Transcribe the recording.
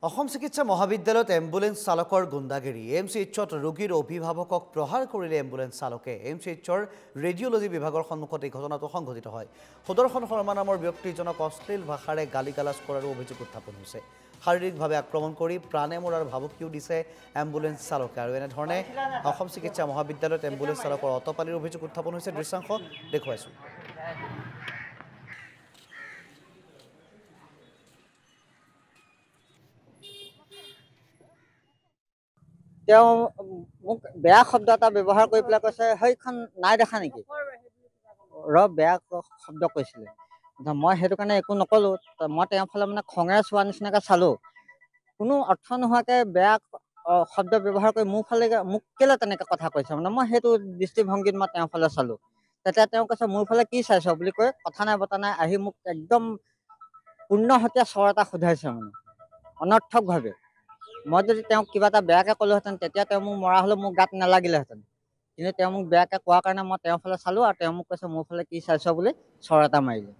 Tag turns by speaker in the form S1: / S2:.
S1: অসম চিকিৎসা মহাবিদ্যালয়ত এম্বুলেন্স চালকৰ গুণ্ডাগিৰি এমচিএইচত ৰোগীৰ অভিভাৱকক প্ৰহাৰ কৰিলে এম্বুলেন্স চালকে এমচিএইচৰ ৰেডিঅ'লজি বিভাগৰ সন্মুখত এই ঘটনাটো সংঘটিত হয় সুদৰ্শন শৰ্মা নামৰ ব্যক্তিজনক অশ্লীল ভাষাৰে গালি-গালাজ কৰাৰো অভিযোগ উত্থাপন হৈছে শাৰীৰিকভাৱে আক্ৰমণ কৰি প্ৰাণে মৰাৰ ভাবুকিও দিছে এম্বুলেন্স চালকে আৰু এনেধৰণে অসম চিকিৎসা মহাবিদ্যালয়ত এম্বুলেন্স চালকৰ অটপালিৰ অভিযোগ উত্থাপন হৈছে দৃশ্যাংশ দেখুৱাইছো
S2: তেওঁ মোক বেয়া শব্দ এটা ব্যৱহাৰ কৰি পেলাই কৈছে সেইখন নাই দেখা নেকি বেয়া শব্দ কৈছিলে মই সেইটো কাৰণে একো নকলো মই তেওঁৰ ফালে মানে খঙেৰে চোৱা নিচিনাকে চালো কোনো অৰ্থ নোহোৱাকে বেয়া শব্দ ব্যৱহাৰ কৰি মোক কেলে তেনেকে কথা কৈছে মানে মই সেইটো দৃষ্টিভংগীত মই তেওঁৰ ফালে চালো তেতিয়া তেওঁ কৈছে মোৰ ফালে কি চাইছ বুলি কৈ কথা নাই বতা নাই আহি মোক একদম পূৰ্ণ হত্যা স্বৰ এটা সোধাইছে মানে অনৰ্থকভাৱে মই যদি তেওঁক কিবা এটা বেয়াকে ক'লোহেঁতেন তেতিয়া তেওঁ মোক মৰা হ'লেও মোক গাত নালাগিলেহেঁতেন কিন্তু তেওঁ মোক বেয়াকে কোৱাৰ কাৰণে মই তেওঁৰ ফালে চালো আৰু তেওঁ মোক কৈছে মোৰ ফালে কি চাইছ বুলি স্বৰ এটা মাৰিলে